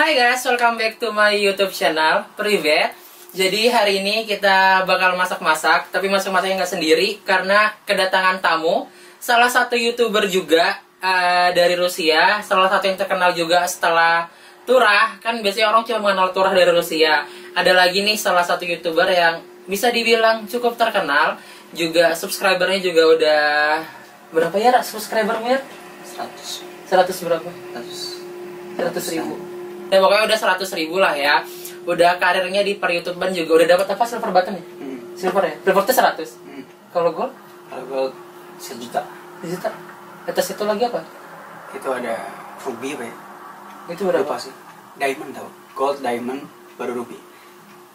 Hai guys, welcome back to my YouTube channel, Privet. Jadi hari ini kita bakal masak-masak, tapi masak-masaknya nggak sendiri karena kedatangan tamu. Salah satu YouTuber juga dari Rusia, salah satu yang terkenal juga setelah Turah. Kan biasanya orang cuma mengenal Turah dari Rusia. Ada lagi nih salah satu YouTuber yang bisa dibilang cukup terkenal. Juga subscribernya juga udah berapa ya subscribernya? 100 berapa? 100 ribu. Ya pokoknya udah 100.000 lah ya. Udah karirnya di per-YouTuber juga. Udah dapat apa silver button ya? Silver ya? Silver itu 100. Kalau gold? Kalau gold 1 juta. 1 juta. Atas itu lagi apa? Itu ada ruby apa ya? Itu berapa? Lupa sih. Diamond tau. Gold, diamond, baru ruby.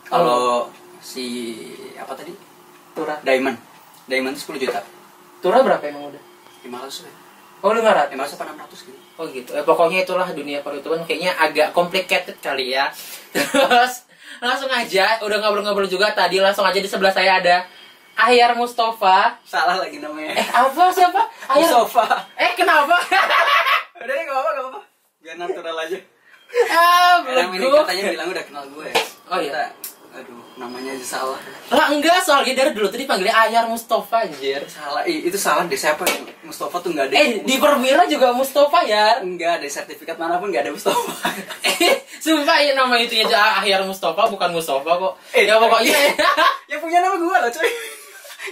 Kalau si apa tadi? Turah. Diamond. Diamond itu 10 juta. Turah berapa emang udah? 500 kan? Oh 500. 500 apa 600 gitu. Oh gitu. Pokoknya itulah dunia per-YouTuber kayaknya agak complicated kali ya. Terus langsung aja, udah ngobrol-ngobrol juga tadi, langsung aja di sebelah saya ada Ahyar Mustafa. Salah lagi namanya. Apa siapa? Ahyar Mustafa. Kenapa? Udah deh, gak apa-apa. Biar natural aja. Ini Belum. katanya bilang udah kenal gue. Oh iya. Aduh, namanya aja salah. Lah enggak, soalnya dari dulu tuh dipanggilnya Ahyar Mustafa anjir. Salah, itu salah deh. Siapa Mustafa tuh nggak ada. Di Permira juga Mustafa ya. Enggak, ada sertifikat manapun nggak ada Mustafa. Sumpah ya nama itu aja Ahyar Mustafa, bukan Mustafa kok. Ya pokoknya yang punya nama gue loh cuy.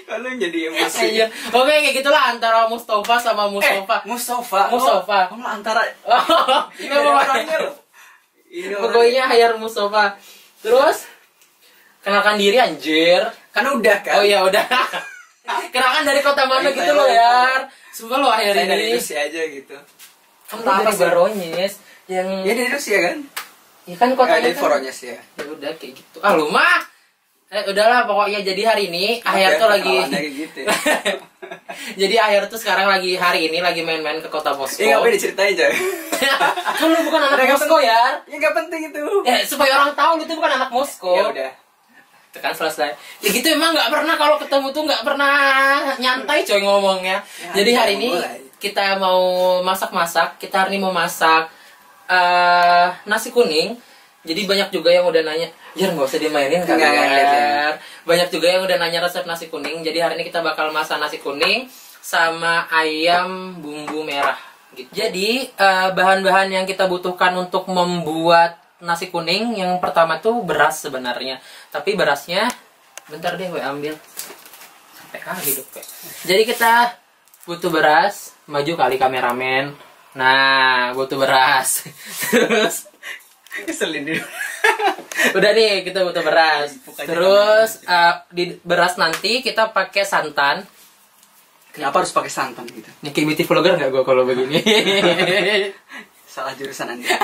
Kalau jadi emosi. Iya. Oke kayak gitulah antara Mustafa sama Mustafa. Mustafa. Kamu antara. Ini orangnya loh. Pokoknya Ahyar Mustafa. Terus kenalkan diri anjir. Kan udah kan. Oh iya udah. Kenalkan dari kota mana gitu loh ya. Sumpah lo Ahyar Saya ini. dari Rusia aja gitu. Kamu dari Baronyes yang. Ya dari Rusia kan. Ya kan kotanya dari kan. Voronezh ya. Ya udah kayak gitu. Ah lu mah. Udahlah pokoknya jadi hari ini Ahyar tuh lagi gitu ya. jadi Ahyar tuh sekarang hari ini lagi main-main ke kota Moskow. Iya, ngapain diceritain aja. Kan lu bukan anak Moskow ya? Ya nggak penting itu. Supaya orang tahu lu tuh bukan anak Moskow. Ya udah. Itu kan selesai. Ya gitu emang nggak pernah kalau ketemu tuh nggak pernah nyantai coy ngomongnya. Ya, jadi hari ini kita mau masak-masak. Kita hari ini mau masak nasi kuning. Jadi banyak juga yang udah nanya, Jar nggak usah dimainin kan? Banyak juga yang udah nanya resep nasi kuning. Jadi hari ini kita bakal masak nasi kuning sama ayam bumbu merah. Gitu. Jadi bahan-bahan yang kita butuhkan untuk membuat nasi kuning yang pertama tuh beras sebenarnya. Tapi berasnya, bentar deh, gue ambil. Sampai kali hidup kayak. Jadi kita butuh beras, maju kali kameramen. Nah, butuh beras. Terus keselin dulu. udah nih kita butuh beras. Terus di beras nanti kita pakai santan. Kenapa harus pakai santan gitu? Ini kayak beauty vlogger nggak gue kalau begini? Salah jurusan Anda.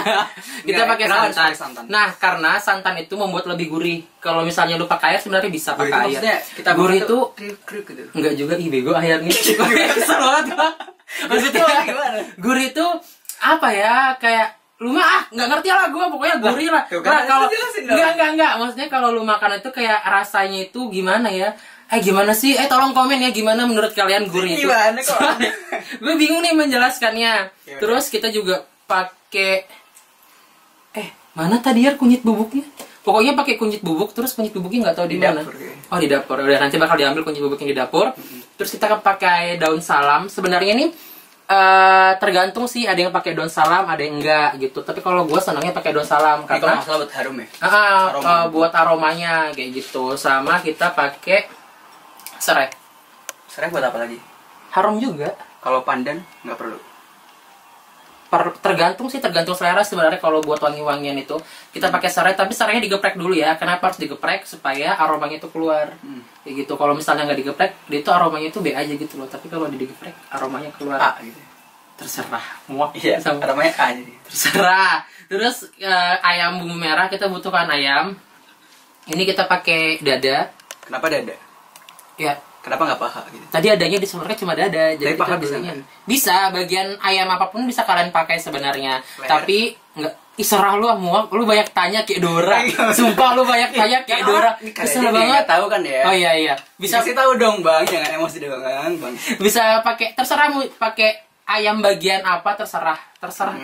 Kita pakai santan. Nah karena santan itu membuat lebih gurih. Kalau misalnya lu pakai air sebenarnya bisa pakai air. Kita gurih itu kriuk gitu. Enggak juga bego akhirnya. Kesel banget gua. Maksudnya gimana? Gurih itu apa ya kayak lu mah nggak ngerti lah gue pokoknya gurih lah. Nah kalau enggak maksudnya kalau lu makan itu kayak rasanya itu gimana ya? Gimana sih? Tolong komen ya gimana menurut kalian gurih itu. Gimana kok? Gue bingung nih menjelaskannya. Terus kita juga pakai mana tadi ya kunyit bubuknya? Pokoknya pakai kunyit bubuk. Terus kunyit bubuknya nggak tahu di mana. Oh di dapur. Udah nanti bakal diambil kunyit bubuknya di dapur. Terus kita pakai daun salam. Sebenarnya ini tergantung sih, ada yang pakai daun salam, ada yang enggak gitu. Tapi kalau gue senangnya pakai daun salam karena masalah buat harum ya. Buat aromanya kayak gitu. Sama kita pakai serai. Serai buat apa lagi? Harum juga. Kalau pandan nggak perlu. Tergantung selera sebenarnya. Kalau buat wangi-wangian itu kita pakai serai, tapi serainya digeprek dulu ya. Kenapa harus digeprek? Supaya aromanya itu keluar. Kayak gitu. Kalau misalnya nggak digeprek, dia itu aromanya itu B aja gitu loh. Tapi kalau digeprek, aromanya keluar. A gitu. Terserah. Muak. Iya, aromanya A jadi. Terserah. Terus ayam bumbu merah, kita butuhkan ayam. Ini kita pakai dada. Kenapa dada? Ya. Kenapa nggak paha gitu? Tadi adanya di sebenarnya cuma dada. Jadi paha kita bisa belinya. Bisa, bagian ayam apapun bisa kalian pakai sebenarnya. Leher. Tapi nggak, serah lu muak, lu banyak tanya kayak Dora. Sumpah lu banyak tanya kayak Dora. Kesel banget. Tahu kan ya? Oh iya. Bisa sih tahu dong bang, jangan emosi doang bang. Bisa pakai, terserah mau pakai ayam bagian apa terserah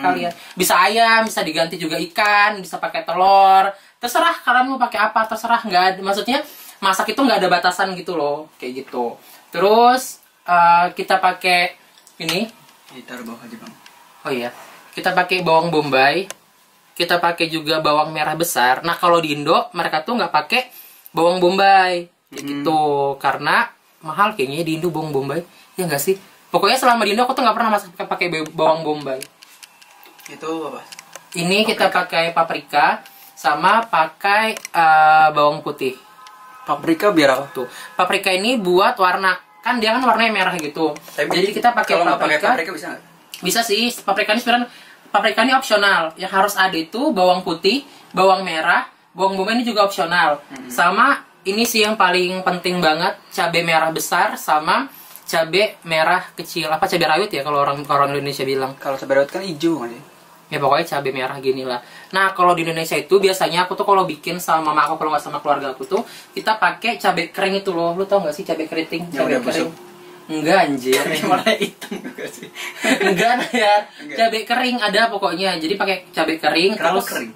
kalian. Bisa ayam, bisa diganti juga ikan, bisa pakai telur, terserah kalian mau pakai apa, terserah. Nggak ada, maksudnya masak itu nggak ada batasan gitu loh, kayak gitu. Terus kita pakai ini. Taruh bawah aja bang. Oh iya, kita pakai bawang bombay, kita pakai juga bawang merah besar. Nah kalau di Indo mereka tuh nggak pakai bawang bombay, gitu, karena mahal kayaknya di Indo bawang bombay, ya nggak sih? Pokoknya selama di Indo aku tuh nggak pernah masak pakai bawang bombay. Itu apa? Ini kita pakai paprika sama pakai bawang putih. Paprika biar apa? Tuh, paprika ini buat warna, kan dia kan warnanya merah gitu. Jadi kita pakai kalau nggak pakai paprika. paprika bisa nggak? Bisa sih, paprika ini sebenarnya paprika ini opsional. Yang harus ada itu bawang putih, bawang merah, bawang bombay ini juga opsional. Sama ini sih yang paling penting banget, cabai merah besar sama cabai merah kecil. Apa cabai rawit ya kalau orang Indonesia bilang. Kalau cabai rawit kan hijau kan ya? Ya pokoknya cabai merah gini lah. Nah kalau di Indonesia itu biasanya aku tuh kalau bikin sama mama aku, kalau nggak sama keluarga aku tuh, kita pakai cabai kering itu loh. Lu tau nggak sih cabai keriting? Cabai kering. Enggak anjir. Warna hitam juga sih. Enggak ya. Cabai kering ada pokoknya. Jadi pakai cabai kering. Kenapa terus kering?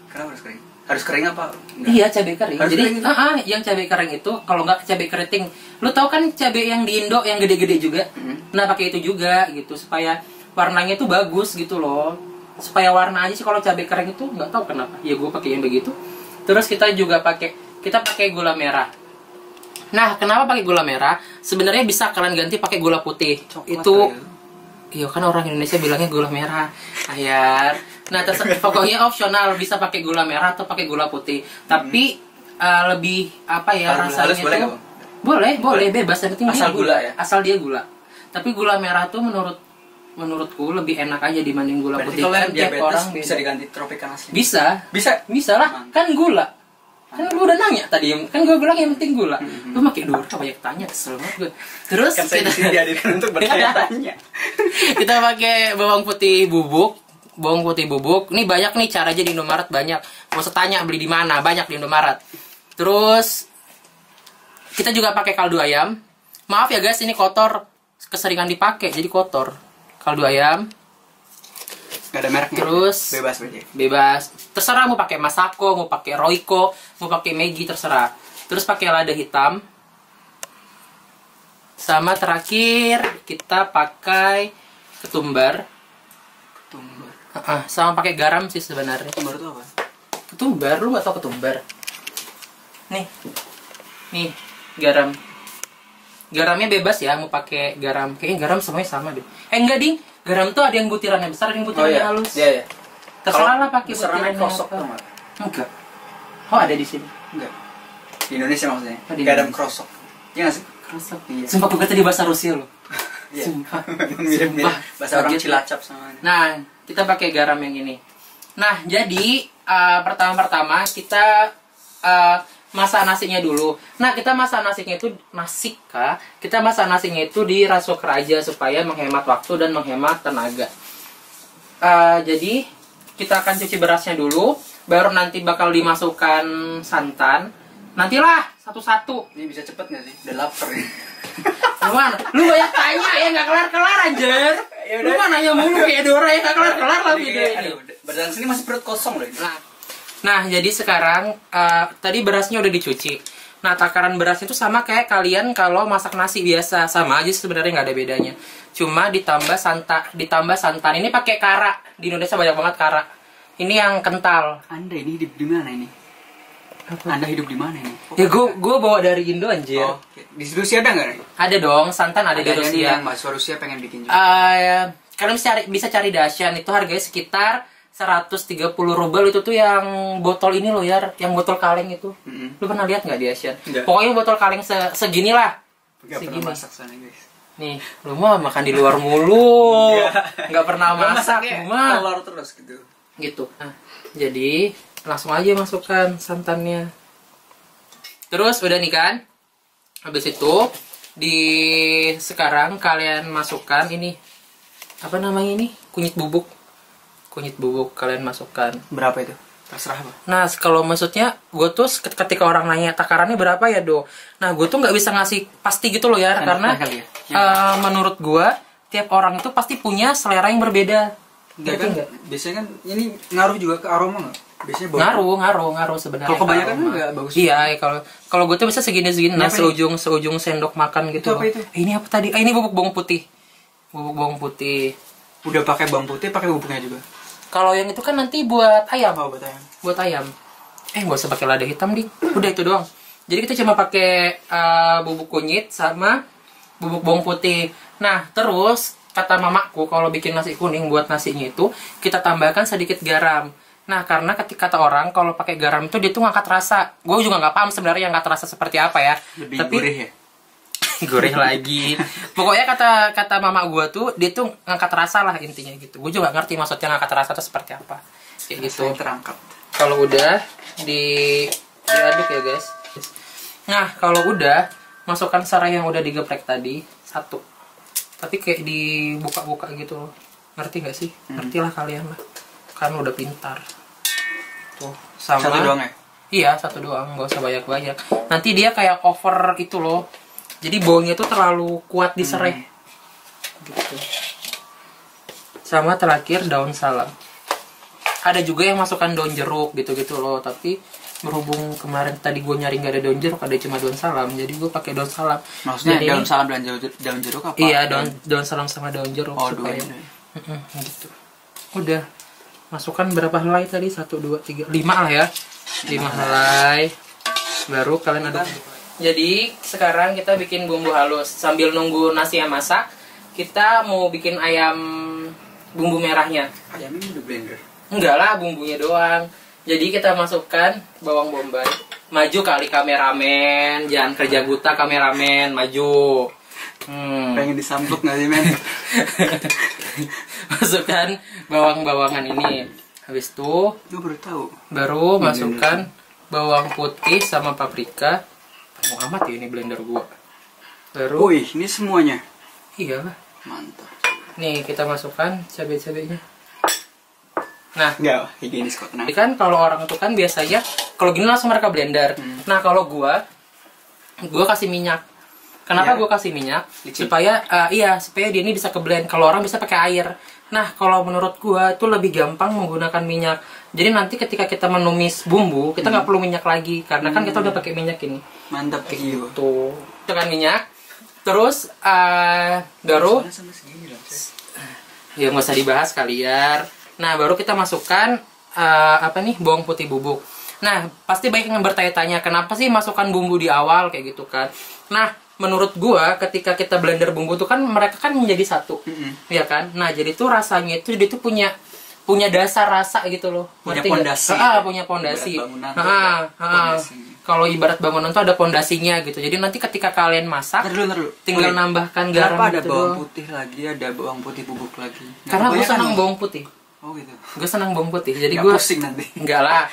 Kenapa harus kering? Harus kering apa? Enggak. Iya cabai kering. Harus Jadi kering yang cabai kering itu kalau nggak cabai keriting. Lu tau kan cabai yang di Indo yang gede-gede juga. Nah pakai itu juga gitu supaya warnanya tuh bagus gitu loh. Supaya warna aja sih. Kalau cabai kering itu nggak tahu kenapa. Ya gue pakai yang begitu. Terus kita juga pakai gula merah. Nah, kenapa pakai gula merah? Sebenarnya bisa kalian ganti pakai gula putih. Coklat itu ya. iya kan orang Indonesia bilangnya gula merah. Ayar. Nah, pokoknya opsional, bisa pakai gula merah atau pakai gula putih. Tapi lebih apa ya rasanya boleh tuh? Boleh, bebas, yang penting asal dia gula ya. Asal dia gula. Tapi gula merah tuh menurutku lebih enak aja dibanding gula Berarti putih. kalau yang Kan tiap diabetes orang bisa diganti Tropicana Slim. Bisa lah. Kan gula. Kan lu udah nanya tadi, kan gue bilang yang penting gula. Lu pakai dulu, banyak tanya, kesel banget gue. Terus Kan saya di sini dihadirkan untuk bertanya-tanya. kita pakai bawang putih bubuk. Ini banyak nih caranya di Indomaret, banyak. Mau tanya beli di mana? Banyak di Indomaret. Terus kita juga pakai kaldu ayam. Maaf ya guys, ini kotor, keseringan dipakai jadi kotor. Kaldu ayam. Gak ada mereknya. Terus bebas. Terserah mau pakai Masako, mau pakai Royco, mau pakai Maggi, terserah. Terus pakai lada hitam. Sama terakhir kita pakai ketumbar. Sama pakai garam sih sebenarnya. Ketumbar itu apa? Ketumbar, lu nggak tahu ketumbar? Nih, garam. Garamnya bebas ya, mau pakai garam. Kayaknya garam semuanya sama deh. Enggak ding, garam tuh ada yang butirannya besar, ada yang butirannya halus. Iya. Terserah lah pakai butirannya butirannya krosok apa. tuh nggak? Enggak. Oh ada di sini. Enggak. Di Indonesia maksudnya. Oh, di garam Indonesia. krosok. Iya nggak sih? Krosok. Iya. Sumpah gue tadi bahasa Rusia loh. Iya. Sumpah. Mirip-mirip bahasa orang Kaget. Cilacap sama ini. Nah, kita pakai garam yang ini. Nah, jadi pertama-tama kita masak nasinya dulu. Nah, kita masak nasinya itu kita masak nasinya itu di rice cooker aja supaya menghemat waktu dan menghemat tenaga. Jadi kita akan cuci berasnya dulu, baru nanti bakal dimasukkan santan. Nantilah satu-satu. Ini bisa cepet nggak sih? Udah lapar ya. Lu banyak tanya ya, nggak kelar-kelar anjir. Lu mah nanya mulu kayak Dora ya, nggak kelar-kelar lah video ini. Badan sini masih perut kosong loh. Nah, jadi sekarang tadi berasnya udah dicuci. Nah, takaran berasnya itu sama kayak kalian kalau masak nasi biasa, sama aja sebenarnya, nggak ada bedanya. Cuma ditambah santan. Ini pakai kara. Di Indonesia banyak banget kara. Ini yang kental. Anda ini hidup di mana ini? Anda hidup di mana ini? Ya gue bawa dari Indo anjir. Oh, di Rusia ada nggak nih? Ada dong, santan ada di Nih Rusia. yang mahasiswa Rusia pengen bikin juga. Kalian bisa cari Dasyan, itu harganya sekitar 130 rubel. Itu tuh yang botol ini loh ya, yang botol kaleng itu. Lu pernah lihat nggak di Dasyan? Pokoknya botol kaleng segini lah. Gak pernah masak sana guys. Nih, lu mah makan di luar mulu. Nggak pernah masak, mah. Telur terus gitu. Gitu. Nah, jadi langsung aja masukkan santannya. Terus udah nih kan. Habis itu sekarang kalian masukkan ini. Apa namanya ini? Kunyit bubuk kalian masukkan. Berapa itu? Terserah apa? Nah, kalau maksudnya gue tuh ketika orang nanya takarannya berapa ya, Do. Nah, gue tuh nggak bisa ngasih pasti gitu loh ya, karena ya? menurut gue tiap orang itu pasti punya selera yang berbeda. Enggak Ngerti kan? nggak? Biasanya kan ini ngaruh juga ke aroma nggak? Biasanya bau. Ngaruh sebenarnya. Kalau kebanyakan ke kan aroma. nggak bagus. Iya, kalau gue tuh bisa segini nah Ini apa ini? seujung sendok makan gitu. Itu apa loh. itu? Ini apa tadi? Ini bubuk bawang putih. Bubuk bawang putih. Udah pakai bawang putih, pakai bubuknya juga. Kalau yang itu kan nanti buat ayam. Oh, betul. Buat ayam. Nggak usah pakai lada hitam, Ding. Udah itu doang. Jadi kita cuma pakai bubuk kunyit sama bubuk bawang putih. Nah, terus kata mamaku kalau bikin nasi kuning buat nasinya itu kita tambahkan sedikit garam. Nah, karena ketika kata orang kalau pakai garam itu dia tuh ngangkat rasa. Gue juga nggak paham sebenarnya ngangkat rasa seperti apa ya. Lebih Tapi gurih ya. gurih lagi. Pokoknya kata mama gue tuh dia tuh ngangkat rasa lah intinya gitu. Gue juga nggak ngerti maksudnya ngangkat rasa itu seperti apa. Kayak gitu. Rasanya terangkat. Kalau udah diaduk ya guys. Nah, kalau udah masukkan serai yang udah digeprek tadi satu. Tapi kayak dibuka-buka gitu loh. Ngerti gak sih? Ngertilah kalian lah. Kan udah pintar. Tuh, sama. Satu doang ya? Iya, satu doang, nggak usah banyak-banyak. Nanti dia kayak over itu loh. Jadi baunya tuh terlalu kuat di serai. Gitu. Sama terakhir daun salam. Ada juga yang masukkan daun jeruk gitu-gitu loh, tapi berhubung kemarin tadi gue nyari nggak ada daun jeruk, ada cuma daun salam, jadi gue pakai daun salam. Maksudnya Jadi daun salam dan daun jeruk apa? iya, daun salam sama daun jeruk. Oh, supaya dua-duanya. gitu. Udah masukkan berapa helai tadi? 1, 2, 3, 5 lah ya. 5 helai. Baru kalian aduk. Jadi sekarang kita bikin bumbu halus sambil nunggu nasi yang masak. Kita mau bikin ayam bumbu merahnya. Ayamnya udah blender. Enggak lah, bumbunya doang. Jadi kita masukkan bawang bombay. Maju kali kameramen, jangan kerja buta kameramen, maju. Pengen disambuk nggak sih, men? Masukkan bawang-bawangan ini. Habis itu Gue baru tahu. baru masukkan bawang putih sama paprika. Mau amat ya ini blender gua. Baru Wih, ini semuanya. iya lah. Mantap. Nih kita masukkan cabai-cabainya. Nah, Enggak, higienis kok, tenang. jadi kan kalau orang itu kan biasanya kalau gini langsung mereka blender. Nah, kalau gua kasih minyak. Kenapa Iya. gua kasih minyak? Licin. Supaya supaya dia ini bisa ke blend. Kalau orang bisa pakai air. Nah, kalau menurut gua itu lebih gampang menggunakan minyak. Jadi nanti ketika kita menumis bumbu, kita nggak perlu minyak lagi karena kan kita udah pakai minyak ini. Mantap kayak gitu. Tuh, tekan minyak. Terus baru Sama segini loh, coy. ya nggak usah dibahas kalian. Nah, baru kita masukkan bawang putih bubuk. Nah, pasti banyak yang bertanya-tanya kenapa sih masukkan bumbu di awal kayak gitu kan. Nah, menurut gua ketika kita blender bumbu tuh kan mereka kan menjadi satu. Ya kan? Nah, jadi tuh rasanya itu dia tuh punya dasar rasa gitu loh. Punya Ngerti nggak? pondasi. Punya pondasi. Ibarat bangunan tuh ada pondasi. Kalau ibarat bangunan tuh ada pondasinya gitu. Jadi nanti ketika kalian masak Ntar dulu. tinggal Oke. nambahkan garam Kenapa ada gitu bawang doang. putih lagi, ada bawang putih bubuk lagi? Karena gue Kebanyakan senang loh. bawang putih. Oh gitu. Gue senang bawang putih. Jadi Nggak gue pusing nanti. enggak lah.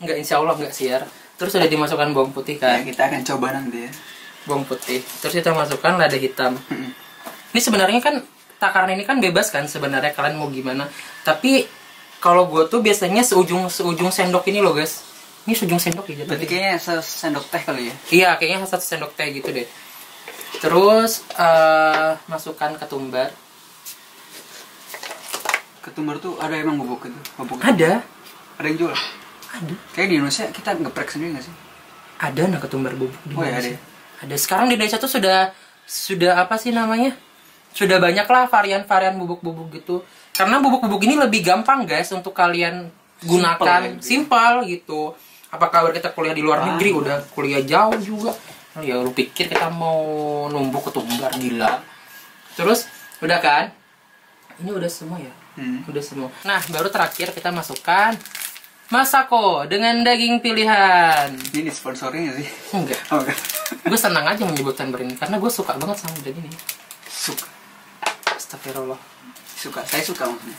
Enggak, insya Allah enggak siar. Terus udah dimasukkan bawang putih Ya, kan. kita akan coba nanti ya. Bawang putih. Terus kita masukkan lada hitam. Ini sebenarnya kan takaran ini kan bebas kan sebenarnya kalian mau gimana. Tapi kalau gue tuh biasanya seujung sendok ini loh guys. Ini seujung sendok ya. Berarti kayaknya sendok teh kali ya. Iya, kayaknya 1 sendok teh gitu deh. Terus masukkan ketumbar. Ketumbar tuh ada emang bubuk itu? Bubuk Ada. Ada yang jual? Ada. Kayak di Indonesia kita ngeprek sendiri nggak sih? Ada nah ketumbar bubuk di Oh ya, Indonesia. Ada. Sekarang di Indonesia tuh sudah apa sih namanya? Sudah banyak lah varian-varian bubuk-bubuk gitu. Karena bubuk-bubuk ini lebih gampang guys untuk kalian gunakan, simpel gitu. Apa kabar kita kuliah di luar negeri, udah kuliah jauh juga. Oh, ya lu pikir kita mau numbuk ketumbar, gila. Terus udah kan? Ini udah semua ya? Udah semua. Nah, baru terakhir kita masukkan Masako dengan daging pilihan. Ini disponsorin nggak sih? Enggak. Oh enggak. Gue senang aja menyebutkan brand ini karena gue suka banget sama brand ini. Suka. Astagfirullah. Suka. Saya suka maksudnya.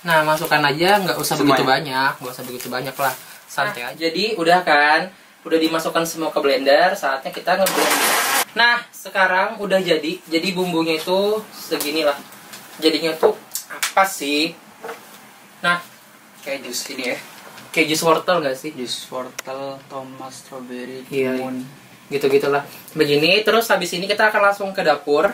Nah, masukkan aja, nggak usah Semua begitu ya? banyak, nggak usah begitu banyak lah, santai aja. Jadi udah kan, udah dimasukkan semua ke blender, saatnya kita ngeblend. Nah, sekarang udah jadi bumbunya itu segini lah. Jadinya tuh apa sih? Nah, Kayak jus ini ya. kayak jus wortel nggak sih? Jus wortel, tomat, strawberry, Iya, timun. gitu-gitulah. Begini, terus habis ini kita akan langsung ke dapur.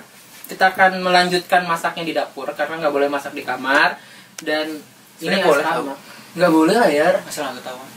kita akan melanjutkan masaknya di dapur karena nggak boleh masak di kamar. Dan ini boleh asrama. Nggak boleh lah ya. Masalah ketahuan.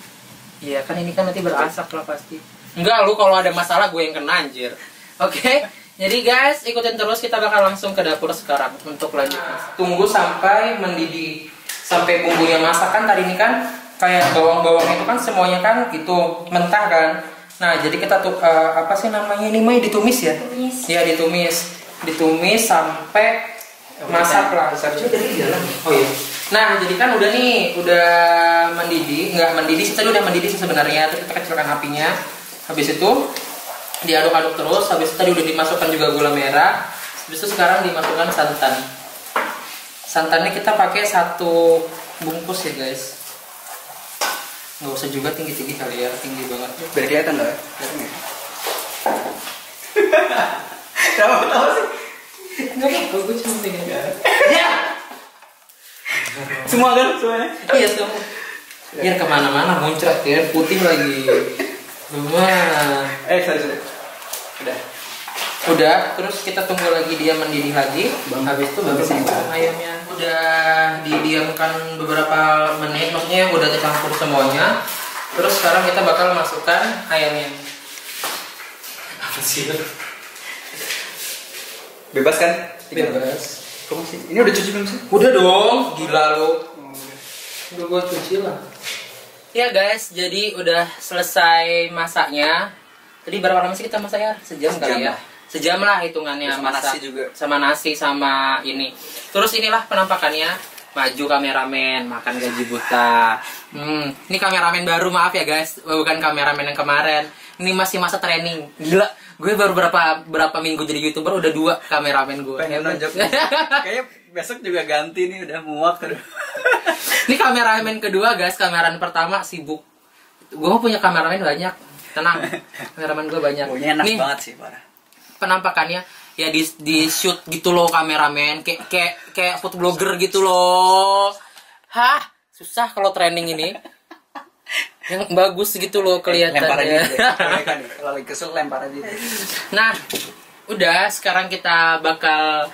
Iya kan ini kan nanti berasap lah pasti. Enggak, lu kalau ada masalah gue yang kena anjir. Oke. Jadi guys, ikutin terus, kita bakal langsung ke dapur sekarang untuk lanjut masak. Tunggu sampai mendidih, sampai bumbunya masak. Kan tadi ini kan kayak bawang-bawang itu kan semuanya kan itu mentah kan. Nah, jadi kita tuh apa sih namanya ini Mai, ditumis ya? Tumis. Iya, ditumis sampai masak lah. Oh iya. Nah, jadi kan udah nih, udah mendidih, nggak mendidih sih, tadi udah mendidih sih sebenarnya, tapi kita kecilkan apinya. Habis itu diaduk-aduk terus, habis itu tadi udah dimasukkan juga gula merah. Habis itu sekarang dimasukkan santan. Santannya kita pakai 1 bungkus ya guys. Nggak usah juga tinggi-tinggi kali ya, tinggi banget. Biar kelihatan loh ya. Kenapa ketawa sih? Nggak apa-apa, gue cuma pengen. Ya! Semua kan semuanya. Iya semua. Biar kemana-mana muncrat ya, putih lagi. Wah. Sorry. Udah, terus kita tunggu lagi dia mendidih lagi. Habis itu baru masukkan ayamnya. Udah didiamkan beberapa menit, maksudnya udah tercampur semuanya. Terus sekarang kita bakal masukkan ayamnya. Apa sih? Bebas kan? Bebas. Kamu sih? Ini udah cuci belum sih? Udah dong, gila lu. Udah gua cuci lah. Ya guys, jadi udah selesai masaknya. Tadi berapa lama sih kita masak ya? Sejam kali ya? lah. Sejam lah hitungannya. Sama masak. nasi juga. Sama nasi, sama ini. Terus inilah penampakannya. Maju kameramen, makan gaji buta. Ini kameramen baru, maaf ya guys. Bukan kameramen yang kemarin. Ini masih masa training. Gila, gue baru berapa minggu jadi YouTuber udah 2 kameramen gue. Pengen nonjok. Kayaknya besok juga ganti nih, udah muak. Ini kameramen kedua guys, kameramen pertama sibuk. Gue punya kameramen banyak, tenang. Kameramen gue banyak. Pokoknya enak Nih, banget sih, parah. penampakannya ya di shoot gitu loh kameramen, kayak food blogger gitu loh. Hah, susah kalau training ini. Yang bagus gitu loh Lempar aja. kelihatannya. Kan, kalau lagi kesel lempar aja. Nah, udah sekarang kita bakal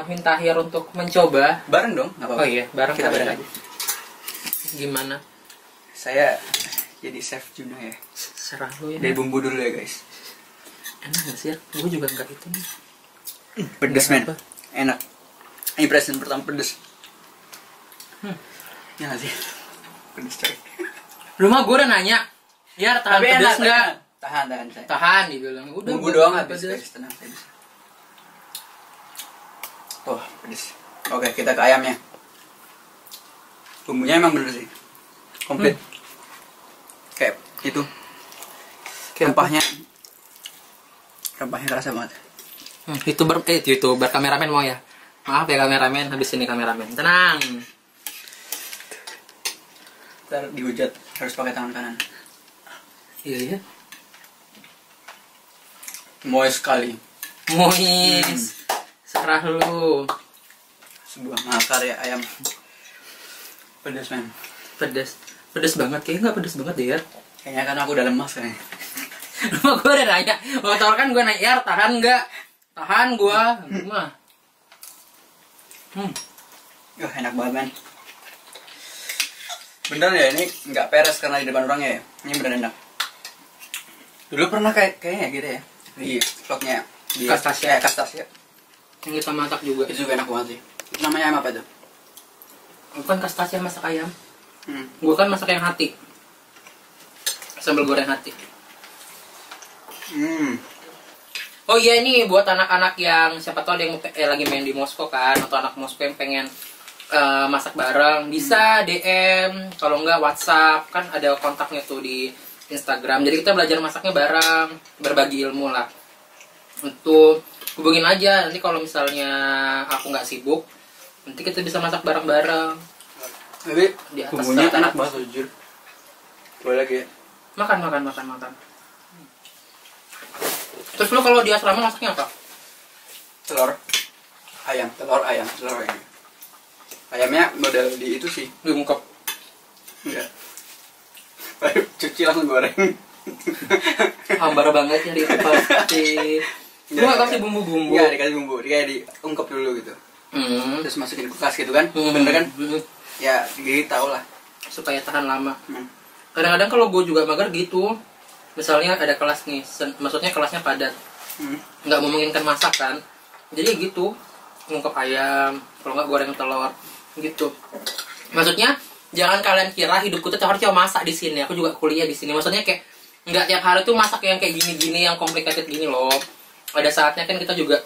minta Hyar untuk mencoba. Bareng dong, nggak apa-apa. Oh iya, bareng kita kali bareng ya. aja. Gimana? Saya jadi chef Juno ya. Serah lu ya. Dari bumbu dulu ya guys. Enak gak sih? Gue juga enggak itu nih. Pedes Nggak men. apa. Enak. Impression pertama pedes. Ya nggak sih. Pedes coy. Rumah gue udah nanya, ya tahan Tapi pedes enak, nggak? Tahan saya. Tahan dibilang. Udah Bumbu gua doang tahan habis pedes. guys, tenang saya bisa. Oh, pedes. Oke, kita ke ayamnya. Bumbunya emang bener sih. Komplit. Kayak itu. Kayak Rempahnya. Rempahnya kerasa banget. YouTuber kameramen mau ya? Maaf ya kameramen, habis ini kameramen. Tenang. Ntar dihujat harus pakai tangan kanan. Iya ya. Moist sekali. Mois. Serah lu. Sebuah mahakarya ayam. Pedes men. Pedes. Pedes banget. Kayaknya nggak pedes banget deh ya. Kayaknya kan aku udah lemas kayaknya. Rumah gue udah nanya. Motor kan gue nanya, tahan nggak? Tahan gue. Mah. Enak banget men. Beneran ya, ini nggak peres karena di depan orangnya ya. Ini beneran enak. Dulu pernah kayaknya gitu ya. Di vlognya di Kastasya. Kastasya. Yang kita masak juga. Itu juga enak banget sih. Namanya ayam apa itu? Bukan Kastasya masak ayam. Hmm. Gue kan masak yang hati. Sambal goreng hati. Oh iya, ini buat anak-anak yang siapa tahu ada yang lagi main di Moskow kan, atau anak Moskow yang pengen masak bareng, bisa DM, kalau enggak WhatsApp, kan ada kontaknya tuh di Instagram. Jadi kita belajar masaknya bareng, berbagi ilmu lah. Untuk hubungin aja, nanti kalau misalnya aku nggak sibuk, nanti kita bisa masak bareng-bareng. Tapi Di atas bumbunya rata-rata. enak banget jujur. Boleh lagi ya. Makan. Terus lo kalau di asrama masaknya apa? Telur ayam. Ayamnya model di itu sih. Diungkep. Enggak. Cuci langsung goreng. Hambar banget ya di pasti. Lu nggak kasih bumbu-bumbu? Nggak dikasih bumbu, kayak diungkep dulu gitu. Terus masukin kulkas gitu kan, bener kan? Ya, jadi tau lah. Supaya tahan lama. Kadang-kadang kalau gue juga mager gitu, misalnya ada kelas nih, maksudnya kelasnya padat, nggak memungkinkan masak kan, jadi gitu, ngungkep ayam, kalau nggak goreng telur, gitu. Maksudnya jangan kalian kira hidupku tuh harus cuma masak di sini. Aku juga kuliah di sini. Maksudnya kayak nggak tiap hari tuh masak yang kayak gini-gini, yang complicated gini loh. Ada saatnya kan kita juga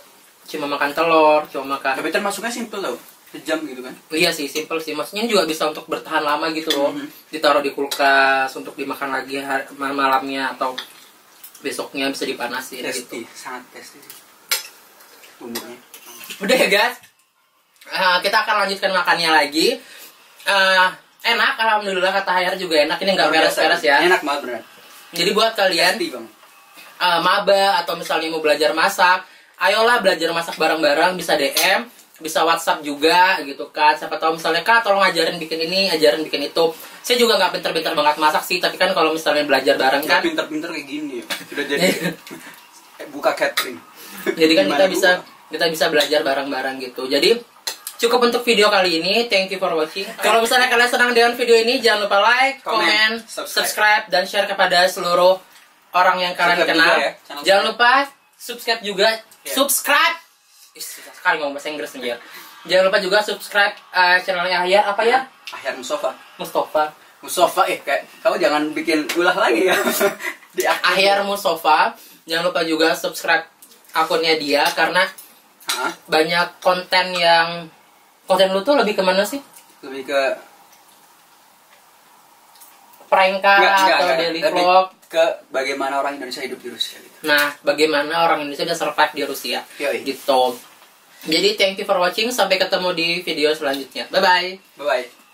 cuma makan telur, cuma makan. Tapi termasuknya simple tau, sejam gitu kan? Iya sih, simple sih. Maksudnya juga bisa untuk bertahan lama gitu loh. Ditaruh di kulkas untuk dimakan lagi malamnya atau besoknya bisa dipanasin. Tasty, Gitu. sangat tasty. Bumbunya. Udah ya guys, kita akan lanjutkan makannya lagi. Enak, alhamdulillah, kata Hayar juga enak. Ini nggak beres-beres ya. Enak banget bener. Jadi buat kalian Tasty, Bang. maba atau misalnya mau belajar masak, ayolah belajar masak bareng-bareng, bisa DM, bisa WhatsApp juga gitu kan. Siapa tahu misalnya Kak tolong ajarin bikin ini, ajarin bikin itu. Saya juga nggak pinter-pinter banget masak sih, tapi kan kalau misalnya belajar bareng kan, Pinter-pinter kayak gini ya. Sudah jadi buka catering. jadi kan Gimana kita bisa belajar bareng-bareng gitu. Jadi cukup untuk video kali ini. Thank you for watching. Kalau misalnya kalian senang dengan video ini, jangan lupa like, comment, subscribe, dan share kepada seluruh orang yang kalian kenal. Ya, jangan lupa subscribe juga. Yeah. Subscribe. Susah sekali ngomong bahasa Inggris nih ya. Jangan lupa juga subscribe channelnya Hayar. Apa ya? Hayar Mustafa. Mustafa. Kayak kamu jangan bikin ulah lagi ya. Di akhir. Hayar Mustafa. Jangan lupa juga subscribe akunnya dia karena banyak konten yang lu tuh lebih kemana sih? Lebih ke Prank atau daily vlog? Ke bagaimana orang Indonesia hidup di Rusia gitu. Nah, bagaimana orang Indonesia bisa survive di Rusia? Yoi. Gitu. Jadi thank you for watching. Sampai ketemu di video selanjutnya. Bye bye. Bye bye.